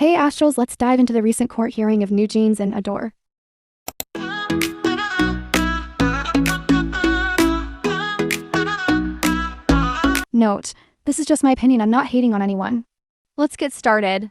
Hey Astrals, let's dive into the recent court hearing of NewJeans and Ador. Note, this is just my opinion, I'm not hating on anyone. Let's get started.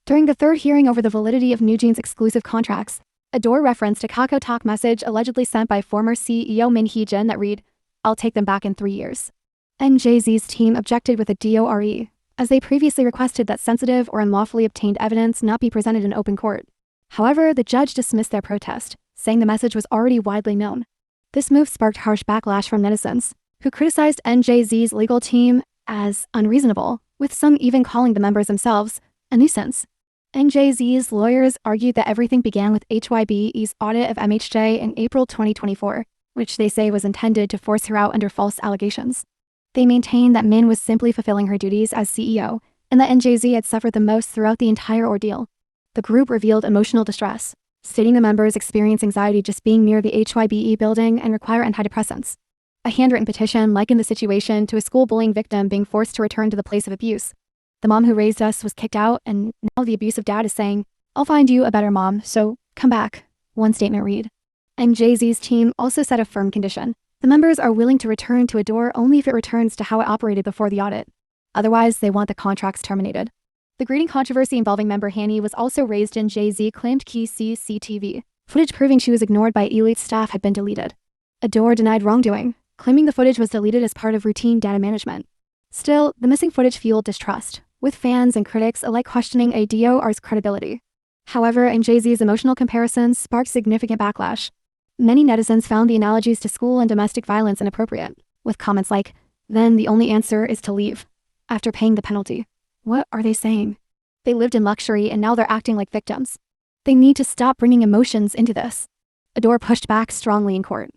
During the third hearing over the validity of NewJeans' exclusive contracts, Ador referenced a Kakao Talk message allegedly sent by former CEO Min Hee-jin that read, "I'll take them back in 3 years." NJZ's team objected with a DORE, as they previously requested that sensitive or unlawfully obtained evidence not be presented in open court. However, the judge dismissed their protest, saying the message was already widely known. This move sparked harsh backlash from netizens, who criticized NJZ's legal team as unreasonable, with some even calling the members themselves a nuisance. NJZ's lawyers argued that everything began with HYBE's audit of MHJ in April 2024, which they say was intended to force her out under false allegations. They maintained that Min was simply fulfilling her duties as CEO, and that NJZ had suffered the most throughout the entire ordeal. The group revealed emotional distress, stating the members experience anxiety just being near the HYBE building and require antidepressants. A handwritten petition likened the situation to a school bullying victim being forced to return to the place of abuse. "The mom who raised us was kicked out, and now the abusive dad is saying, 'I'll find you a better mom, so come back,'" one statement read. NJZ's team also set a firm condition. The members are willing to return to Ador only if it returns to how it operated before the audit. Otherwise, they want the contracts terminated. The greeting controversy involving member Hani was also raised. NJZ claimed key CCTV footage proving she was ignored by elite staff had been deleted. Ador denied wrongdoing, claiming the footage was deleted as part of routine data management. Still, the missing footage fueled distrust, with fans and critics alike questioning Ador's credibility. However, NJZ's emotional comparisons sparked significant backlash. Many netizens found the analogies to school and domestic violence inappropriate, with comments like, "Then the only answer is to leave, after paying the penalty." What are they saying? They lived in luxury and now they're acting like victims. They need to stop bringing emotions into this. Ador pushed back strongly in court.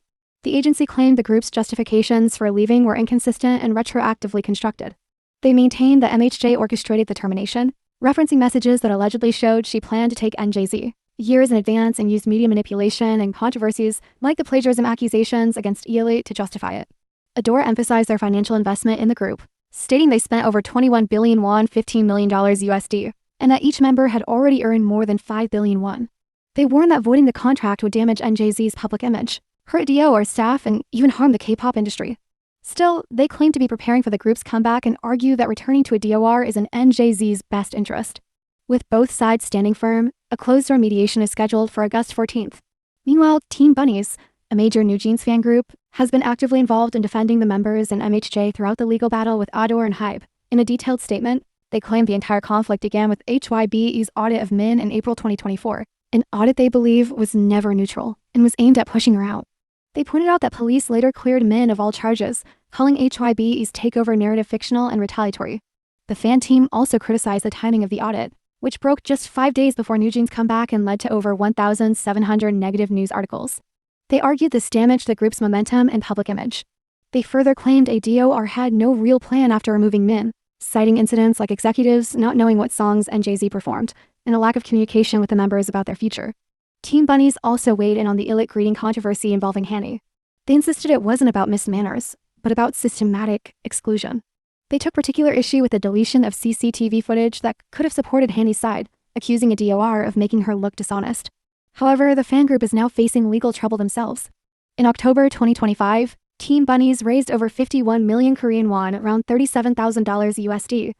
The agency claimed the group's justifications for leaving were inconsistent and retroactively constructed. They maintained that MHJ orchestrated the termination, referencing messages that allegedly showed she planned to take NJZ years in advance and used media manipulation and controversies like the plagiarism accusations against Elite to justify it. Ador emphasized their financial investment in the group, stating they spent over 21 billion won, $15 million USD, and that each member had already earned more than 5 billion won. They warned that voiding the contract would damage NJZ's public image, hurt Ador staff, and even harm the K-pop industry. Still, they claim to be preparing for the group's comeback and argue that returning to Ador is in NJZ's best interest. With both sides standing firm, a closed-door mediation is scheduled for August 14th. Meanwhile, Team Bunnies, a major NewJeans fan group, has been actively involved in defending the members and MHJ throughout the legal battle with Ador and Hybe. In a detailed statement, they claim the entire conflict began with HYBE's audit of Min in April 2024, an audit they believe was never neutral and was aimed at pushing her out. They pointed out that police later cleared Min of all charges, calling HYBE's takeover narrative fictional and retaliatory. The fan team also criticized the timing of the audit, which broke just 5 days before NewJeans' comeback and led to over 1,700 negative news articles. They argued this damaged the group's momentum and public image. They further claimed Ador had no real plan after removing Min, citing incidents like executives not knowing what songs NJZ performed, and a lack of communication with the members about their future. Team Bunnies also weighed in on the Elite greeting controversy involving Hani. They insisted it wasn't about missed manners, but about systematic exclusion. They took particular issue with the deletion of CCTV footage that could have supported Hani's side, accusing Ador of making her look dishonest. However, the fan group is now facing legal trouble themselves. In October 2025, Team Bunnies raised over 51 million Korean won, around $37,000 USD,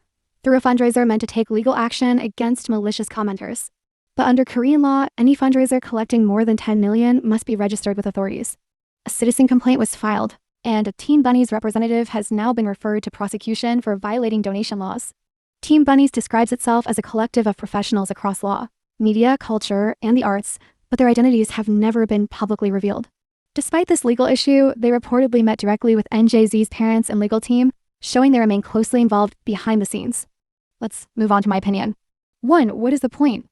through a fundraiser meant to take legal action against malicious commenters. But under Korean law, any fundraiser collecting more than 10 million must be registered with authorities. A citizen complaint was filed, and a Team Bunnies representative has now been referred to prosecution for violating donation laws. Team Bunnies describes itself as a collective of professionals across law, media, culture, and the arts, but their identities have never been publicly revealed. Despite this legal issue, they reportedly met directly with NJZ's parents and legal team, showing they remain closely involved behind the scenes. Let's move on to my opinion. 1. What is the point?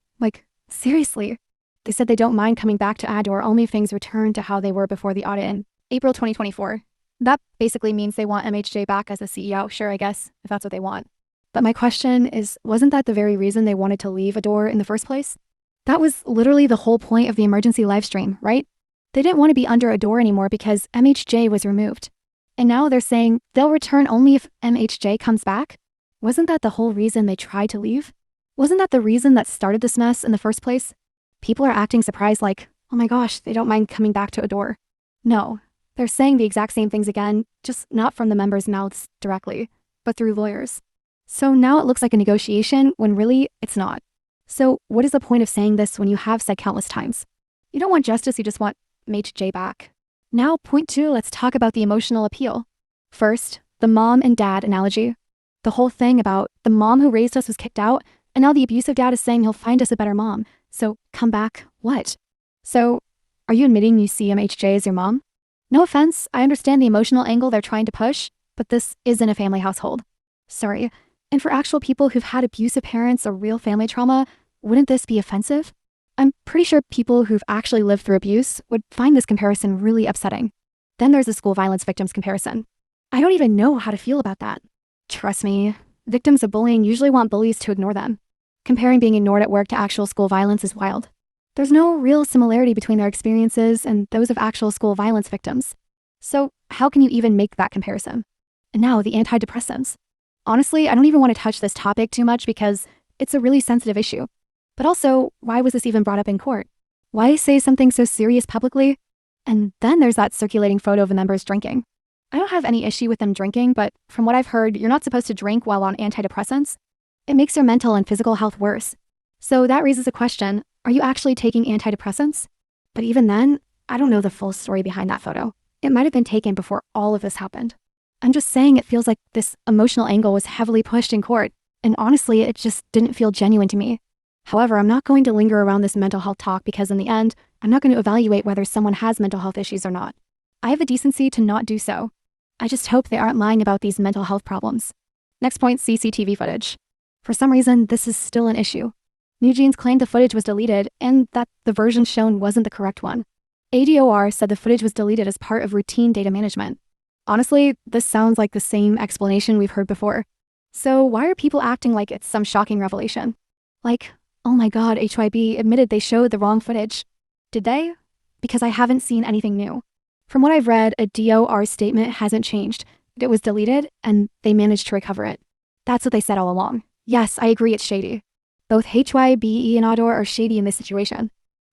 Seriously. They said they don't mind coming back to Ador only if things return to how they were before the audit in April 2024. That basically means they want MHJ back as the CEO, sure, I guess, if that's what they want. But my question is, wasn't that the very reason they wanted to leave Ador in the first place? That was literally the whole point of the emergency livestream, right? They didn't want to be under Ador anymore because MHJ was removed. And now they're saying they'll return only if MHJ comes back? Wasn't that the whole reason they tried to leave? Wasn't that the reason that started this mess in the first place? People are acting surprised like, oh my gosh, they don't mind coming back to Ador. No, they're saying the exact same things again, just not from the members' mouths directly, but through lawyers. So now it looks like a negotiation when really it's not. So what is the point of saying this when you have said countless times? You don't want justice, you just want MHJ back. Now, point 2, let's talk about the emotional appeal. First, the mom and dad analogy. The whole thing about the mom who raised us was kicked out, and now the abusive dad is saying he'll find us a better mom. So come back, what? So, are you admitting you see MHJ as your mom? No offense, I understand the emotional angle they're trying to push, but this isn't a family household. Sorry. And for actual people who've had abusive parents or real family trauma, wouldn't this be offensive? I'm pretty sure people who've actually lived through abuse would find this comparison really upsetting. Then there's the school violence victims comparison. I don't even know how to feel about that. Trust me, victims of bullying usually want bullies to ignore them. Comparing being ignored at work to actual school violence is wild. There's no real similarity between their experiences and those of actual school violence victims. So how can you even make that comparison? And now the antidepressants. Honestly, I don't even want to touch this topic too much because it's a really sensitive issue. But also, why was this even brought up in court? Why say something so serious publicly? And then there's that circulating photo of the members drinking. I don't have any issue with them drinking, but from what I've heard, you're not supposed to drink while on antidepressants. It makes your mental and physical health worse. So that raises a question, are you actually taking antidepressants? But even then, I don't know the full story behind that photo. It might have been taken before all of this happened. I'm just saying it feels like this emotional angle was heavily pushed in court, and honestly, it just didn't feel genuine to me. However, I'm not going to linger around this mental health talk because in the end, I'm not going to evaluate whether someone has mental health issues or not. I have the decency to not do so. I just hope they aren't lying about these mental health problems. Next point, CCTV footage. For some reason, this is still an issue. NewJeans claimed the footage was deleted and that the version shown wasn't the correct one. Ador said the footage was deleted as part of routine data management. Honestly, this sounds like the same explanation we've heard before. So why are people acting like it's some shocking revelation? Like, oh my god, HYB admitted they showed the wrong footage. Did they? Because I haven't seen anything new. From what I've read, a DOR statement hasn't changed. It was deleted, and they managed to recover it. That's what they said all along. Yes, I agree it's shady. Both HYBE and Ador are shady in this situation.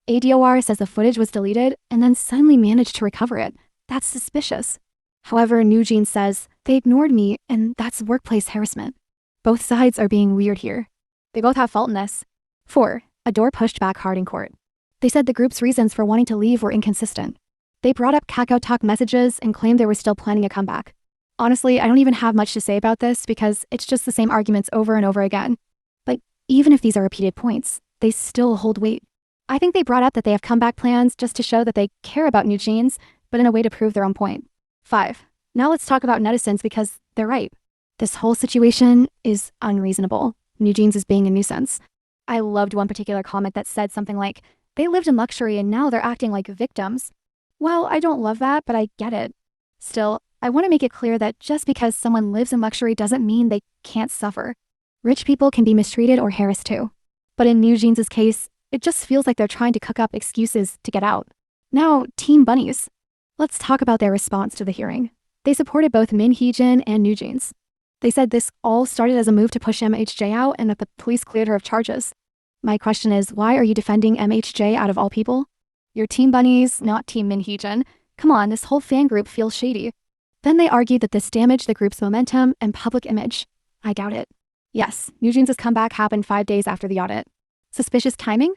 Ador says the footage was deleted, and then suddenly managed to recover it. That's suspicious. However, NewJeans says, they ignored me, and that's workplace harassment. Both sides are being weird here. They both have fault in this. 4. Ador pushed back hard in court. They said the group's reasons for wanting to leave were inconsistent. They brought up Kakao Talk messages and claimed they were still planning a comeback. Honestly, I don't even have much to say about this because it's just the same arguments over and over again. But even if these are repeated points, they still hold weight. I think they brought up that they have comeback plans just to show that they care about NewJeans, but in a way to prove their own point. 5. Now let's talk about netizens because they're right. This whole situation is unreasonable. NewJeans is being a nuisance. I loved one particular comment that said something like, they lived in luxury and now they're acting like victims. Well, I don't love that, but I get it. Still, I want to make it clear that just because someone lives in luxury doesn't mean they can't suffer. Rich people can be mistreated or harassed too. But in NewJeans' case, it just feels like they're trying to cook up excuses to get out. Now, Team Bunnies. Let's talk about their response to the hearing. They supported both Min Hee-jin and NewJeans. They said this all started as a move to push MHJ out and that the police cleared her of charges. My question is, why are you defending MHJ out of all people? You're Team Bunnies, not Team Min Hee-jin. Come on, this whole fan group feels shady. Then they argued that this damaged the group's momentum and public image. I doubt it. Yes, NewJeans' comeback happened 5 days after the audit. Suspicious timing?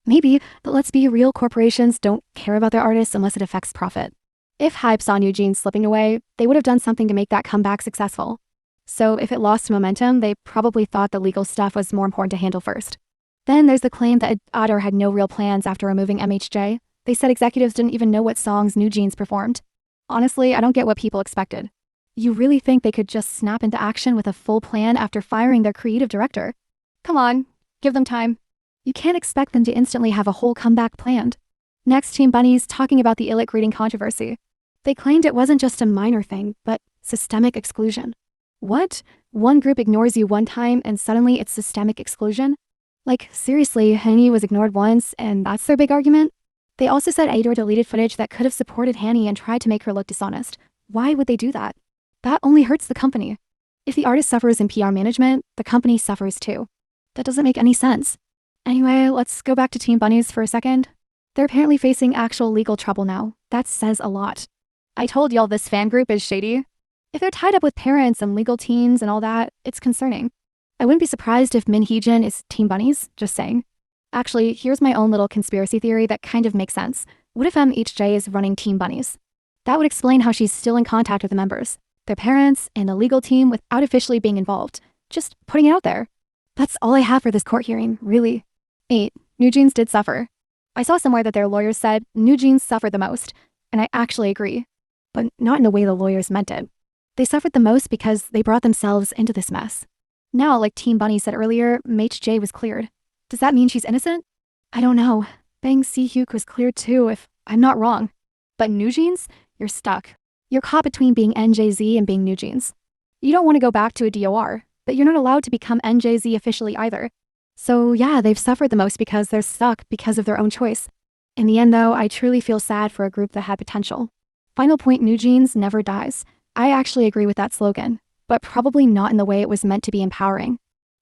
Maybe, but let's be real, corporations don't care about their artists unless it affects profit. If Hype saw NewJeans slipping away, they would have done something to make that comeback successful. So if it lost momentum, they probably thought the legal stuff was more important to handle first. Then there's the claim that Ador had no real plans after removing MHJ. They said executives didn't even know what songs NewJeans performed. Honestly, I don't get what people expected. You really think they could just snap into action with a full plan after firing their creative director? Come on, give them time. You can't expect them to instantly have a whole comeback planned. Next, Team Bunnies talking about the illit greeting controversy. They claimed it wasn't just a minor thing, but systemic exclusion. What? One group ignores you one time and suddenly it's systemic exclusion? Like, seriously, Hanny was ignored once and that's their big argument? They also said Ador deleted footage that could have supported Hanny and tried to make her look dishonest. Why would they do that? That only hurts the company. If the artist suffers in PR management, the company suffers too. That doesn't make any sense. Anyway, let's go back to Team Bunnies for a second. They're apparently facing actual legal trouble now. That says a lot. I told y'all this fan group is shady. If they're tied up with parents and legal teams and all that, it's concerning. I wouldn't be surprised if Min Hee-jin is Team Bunnies, just saying. Actually, here's my own little conspiracy theory that kind of makes sense. What if MHJ is running Team Bunnies? That would explain how she's still in contact with the members, their parents, and the legal team without officially being involved. Just putting it out there. That's all I have for this court hearing, really. 8. NewJeans did suffer. I saw somewhere that their lawyers said NewJeans suffered the most, and I actually agree. But not in the way the lawyers meant it. They suffered the most because they brought themselves into this mess. Now, like Team Bunny said earlier, MHJ was cleared. Does that mean she's innocent? I don't know. Bang Si-hyuk was cleared too, if I'm not wrong. But NewJeans? You're stuck. You're caught between being NJZ and being NewJeans. You don't want to go back to a DOR, but you're not allowed to become NJZ officially either. So yeah, they've suffered the most because they're stuck because of their own choice. In the end though, I truly feel sad for a group that had potential. Final point, NewJeans never dies. I actually agree with that slogan, but probably not in the way it was meant to be empowering.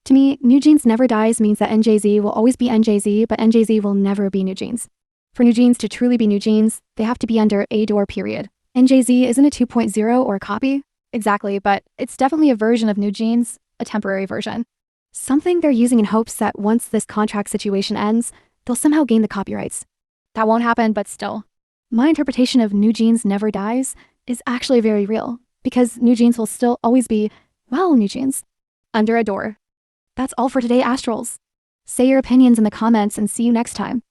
To me, NewJeans never dies means that NJZ will always be NJZ, but NJZ will never be NewJeans. For NewJeans to truly be NewJeans, they have to be under Ador period. NJZ isn't a 2.0 or a copy? Exactly, but it's definitely a version of NewJeans, a temporary version. Something they're using in hopes that once this contract situation ends, they'll somehow gain the copyrights. That won't happen, but still. My interpretation of NewJeans never dies is actually very real, because NewJeans will still always be, well, NewJeans. Under Ador. That's all for today, Astrals. Say your opinions in the comments and see you next time.